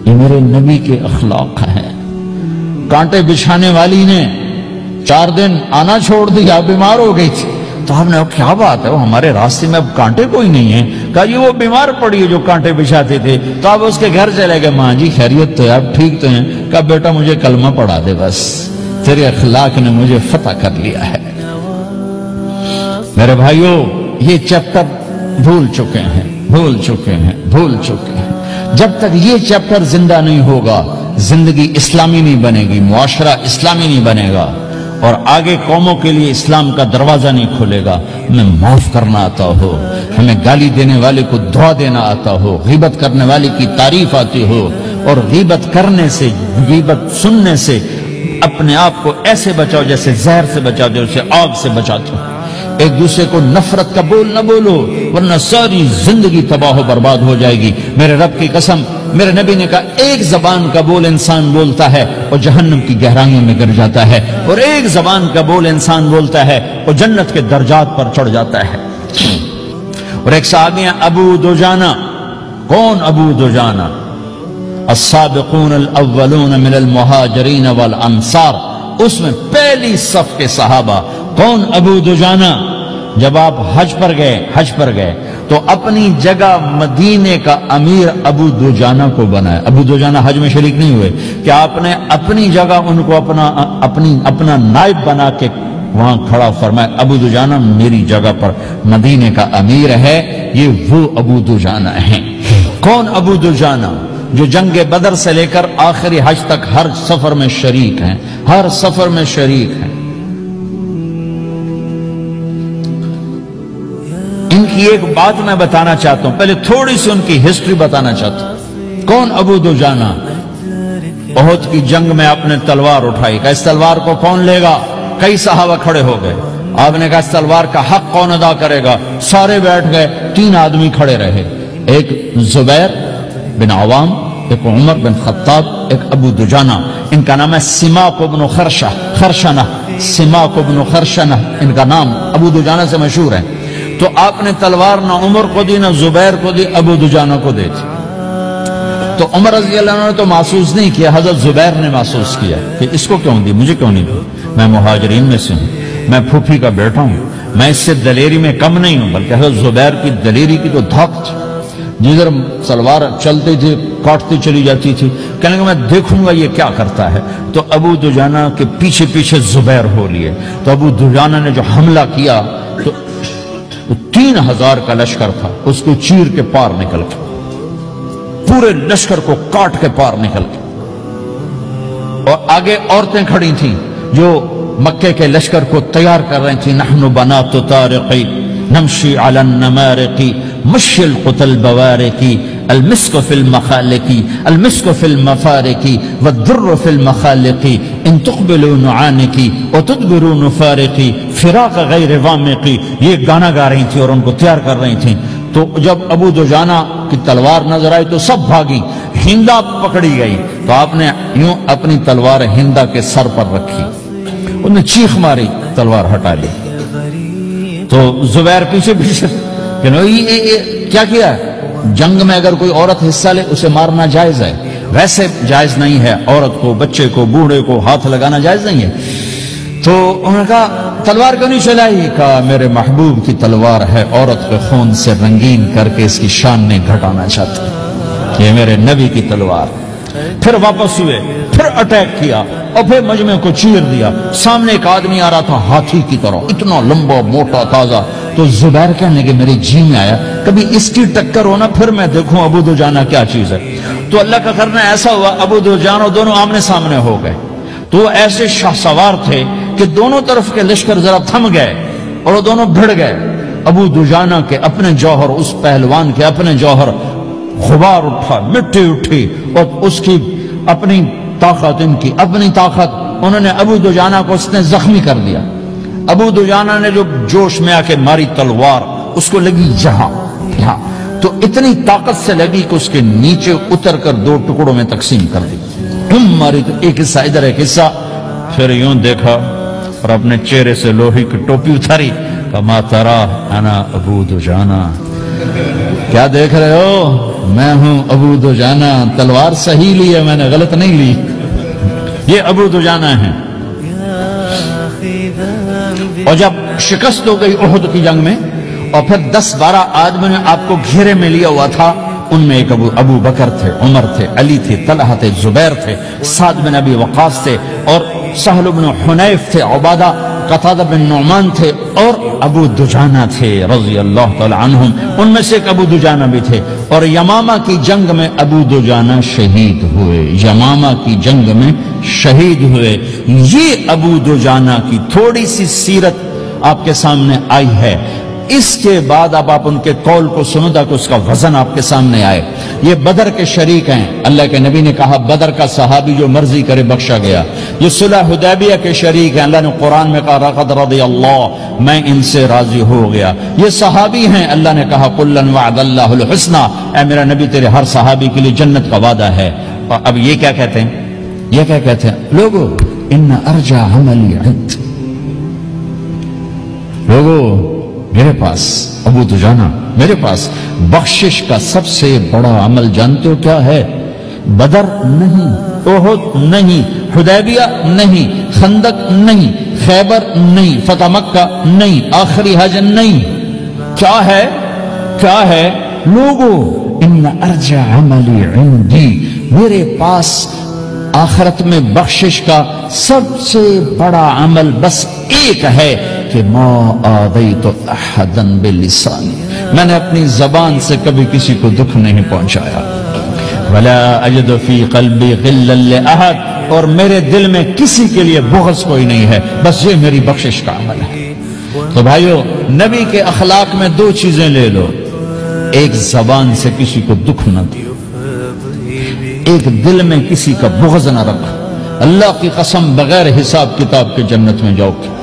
یہ میرے نبی کے اخلاق ہیں۔ کانٹے بچھانے والی نے 4 دن آنا چھوڑ دیا، بیمار ہو گئی تھی، تو ہم نے کہا کیا بات ہے، وہ ہمارے راستے میں اب کانٹے کوئی نہیں ہیں؟ کہا یہ وہ بیمار پڑی ہے جو کانٹے بچھاتے تھے، تو آپ اس کے گھر چلے گئے۔ ماں جی خیریت تو ہے، آپ ٹھیک تو ہیں؟ کہا بیٹا مجھے کلمہ پڑھا دے، بس تیرے اخلاق نے مجھے فتح کر لیا ہے۔ میرے بھائیوں، یہ چیپٹر بھول چکے ہیں، بھول چکے ہیں، بھول چکے ہیں۔ جب تک یہ چیپٹر زندہ نہیں ہوگا، زندگی اسلامی نہیں بنے گی، معاشرہ اسلامی نہیں بنے گا، اور آگے قوموں کے لیے اسلام کا دروازہ نہیں کھلے گا۔ ہمیں معاف کرنا آتا ہو، ہمیں گالی دینے والے کو دعا دینا آتا ہو، غیبت کرنے والے کی تعریف آتی ہو، اور غیبت کرنے سے، غیبت سننے سے اپنے آپ کو ایسے بچاؤ جیسے زہر سے بچاؤ، جیسے آگ سے بچاتے ہو۔ ایک دوسرے کو نفرت کا بول نہ بولو، ورنہ ساری زندگی تباہ و برباد ہو جائے گی۔ میرے رب کی قسم، میرے نبی نے کہا ایک زبان کا بول انسان بولتا ہے اور جہنم کی گہرائیوں میں گر جاتا ہے، اور ایک زبان کا بول انسان بولتا ہے اور جنت کے درجات پر چڑھ جاتا ہے۔ اور ایک صحابی ہیں ابو دجانہ۔ کون ابو دجانہ؟ السابقون الاولون من المہاجرین والانصار، اس میں پہلی صف کے صحابہ۔ کون ابو دجانہ؟ جب آپ حج پر گئے تو اپنی جگہ مدینے کا امیر ابو دجانہ کو بنایا۔ ابو دجانہ حج میں شریک نہیں ہوئے، کہ آپ نے اپنی جگہ ان کو اپنا نائب بنا کے وہاں کھڑا فرمایا، ابو دجانہ میری جگہ پر مدینے کا امیر ہے، یہ وہ ابو دجانہ ہیں۔ کون ابو دجانہ؟ جو جنگ بدر سے لے کر آخری حج تک ہر سفر میں شریک ہیں، ہر سفر میں شریک ہیں۔ ان کی ایک بات میں بتانا چاہتا ہوں، پہلے تھوڑی سی ان کی ہسٹری بتانا چاہتا ہوں۔ کون ابو دجانہ؟ احد کی جنگ میں آپ نے تلوار اٹھائی، کہ اس تلوار کو کون لے گا؟ کئی صحابہ کھڑے ہو گئے۔ آپ نے کہا اس تلوار کا حق کون ادا کرے گا؟ سارے بیٹھ گئے، 3 آدمی کھڑے رہے، ایک زبیر بن عوام، ایک عمر بن خطاب، ایک ابو دجانہ۔ ان کا نام ہے سماک بن خرشنہ، سماک بن خرشنہ ان کا نام ابو دجانہ سے مشہور ہے۔ تو آپ نے تلوار نہ عمر کو دی، نہ زبیر کو دی، ابو دجانہ کو دی تھی۔ تو عمر رضی اللہ عنہ نے تو محسوس نہیں کیا، حضرت زبیر نے محسوس کیا کہ اس کو کیوں دی، مجھے کیوں نہیں دی؟ میں مہاجرین میں سے ہوں، میں پھوپھی کا بیٹا ہوں، میں اس سے دلیری میں کم نہیں ہوں۔ بلکہ حضرت زبیر کی دلیری کی تو دھاک تھی، جدھر سلوار چلتی تھی کاٹتی چلی جاتی تھی، کہنے کہ میں دیکھوں گا یہ کیا کرتا ہے۔ تو ابو دجانہ کے پیچھے پیچھے زبیر ہو لیے۔ تو ابو دجانہ نے جو حملہ کیا تو 3000 کا لشکر تھا، اس کو چیر کے پار نکل کے، پورے لشکر کو کاٹ کے پار نکل کے۔ اور آگے عورتیں کھڑی تھیں جو مکے کے لشکر کو تیار کر رہی تھیں۔ نحن بنات طارقی نمشی علی النمارقی مشی القتل بوارقی المسک فی المخالقی المسک فی المفارقی والدر فی المخالقی ان تقبلوا نعانقی وتدبروا نفارقی فراق غیر وامقی۔ یہ گانا گا رہی تھی اور ان کو تیار کر رہی تھیں۔ تو جب ابو دجانہ کی تلوار نظر آئی تو سب بھاگیں، ہندا پکڑی گئی۔ تو آپ نے یوں اپنی تلوار ہندا کے سر پر رکھی، انہوں نے چیخ ماری، تلوار ہٹا لی۔ تو زبیر پیچھے پیچھے کہ کیا کیا؟ جنگ میں اگر کوئی عورت حصہ لے اسے مارنا جائز ہے، ویسے جائز نہیں ہے، عورت کو، بچے کو، بوڑھے کو ہاتھ لگانا جائز نہیں ہے۔ تو انہوں نے کہا تلوار کیوں نہیں چلائی؟ کہا میرے محبوب کی تلوار ہے، عورت کے خون سے رنگین کر کے اس کی شان نہیں گھٹانا چاہتا، یہ میرے نبی کی تلوار۔ پھر واپس ہوئے، پھر اٹیک کیا اور پھر مجمع کو چیر دیا۔ سامنے ایک آدمی آ رہا تھا ہاتھی کی طرح، اتنا لمبا موٹا تازہ۔ تو زبیر کہنے لگے میرے جی میں آیا کبھی اس کی ٹکر ہونا، پھر میں دیکھوں ابو دجانہ کیا چیز ہے۔ تو اللہ کا کرنا ایسا ہوا، ابو دجانہ دونوں آمنے سامنے ہو گئے۔ تو وہ ایسے شاہ سوار تھے کہ دونوں طرف کے لشکر ذرا تھم گئے اور وہ دونوں بھڑ گئے۔ ابو دجانہ کے اپنے جوہر، اس پہلوان کے اپنے جوہر، غبار اٹھا، مٹی اٹھی، اور اس کی اپنی طاقت، ان کی اپنی طاقت، انہوں نے ابو دجانہ کو اس نے زخمی کر دیا۔ ابو دجانہ نے جو جوش میں آ کے ماری تلوار، اس کو لگی یہاں، تو اتنی طاقت سے لگی کہ اس کے نیچے اتر کر 2 ٹکڑوں میں تقسیم کر دی۔ ماری تو ایک حصہ ادھر، ایک حصہ، پھر یوں دیکھا اور اپنے چہرے سے لوہی کی ٹوپی اتاری، کما ترا انا ابو دجانہ، کیا دیکھ رہے ہو؟ میں ہوں ابو دجانہ، تلوار صحیح لی ہے میں نے، غلط نہیں لی، یہ ابو دجانہ ہیں۔ اور جب شکست ہو گئی احد کی جنگ میں اور پھر 10-12 آدمی نے آپ کو گھیرے میں لیا ہوا تھا، ان میں ایک ابو بکر تھے، عمر تھے، علی تھے، طلحہ تھے، زبیر تھے، سعد بن ابی وقاص تھے، اور سہل بن حنیف تھے، عبادہ قتادہ بن نعمان تھے، اور ابو دجانہ تھے رضی اللہ تعالی عنہم، ان میں سے ایک ابو دجانہ بھی تھے۔ اور یمامہ کی جنگ میں ابو دجانہ شہید ہوئے، یمامہ کی جنگ میں شہید ہوئے۔ یہ ابو دجانہ کی تھوڑی سی سیرت آپ کے سامنے آئی ہے۔ اس کے بعد اب آپ ان کے قول کو سنو تاکہ اس کا وزن آپ کے سامنے آئے۔ یہ بدر کے شریک ہیں، اللہ کے نبی نے کہا بدر کا صحابی جو مرضی کرے بخشا گیا۔ یہ صلح حدیبیہ کے شریک ہیں، اللہ نے قرآن میں کہا لقد رضی اللہ، میں ان سے راضی ہو گیا۔ یہ صحابی ہیں، اللہ نے کہا کلا وعد اللہ الحسنى، اے میرا نبی تیرے ہر صحابی کے لیے جنت کا وعدہ ہے۔ اور اب یہ کیا کہتے ہیں؟ یہ کیا کہتے ہیں لوگو؟ ان ارجع عملی عند، لوگو میرے پاس، ابو دجانہ میرے پاس بخشش کا سب سے بڑا عمل جانتے ہو کیا ہے؟ بدر نہیں، احد نہیں، حدیبیہ نہیں، خندق نہیں، خیبر نہیں، فتح مکہ نہیں، آخری حج نہیں، کیا ہے؟ کیا ہے لوگو؟ ان ارجع عملی عندی، میرے پاس آخرت میں بخشش کا سب سے بڑا عمل بس ایک ہے کہ ما آذیت احدا بلسانی، میں نے اپنی زبان سے کبھی کسی کو دکھ نہیں پہنچایا۔ ولا اجد فی قلبی غلا لاحد، اور میرے دل میں کسی کے لیے بغض کوئی نہیں ہے، بس یہ میری بخشش کا عمل ہے۔ تو بھائیو، نبی کے اخلاق میں دو چیزیں لے لو، ایک زبان سے کسی کو دکھ نہ دو، ایک دل میں کسی کا بغض نہ رکھو۔ اللہ کی قسم بغیر حساب کتاب کے جنت میں جاؤ گے۔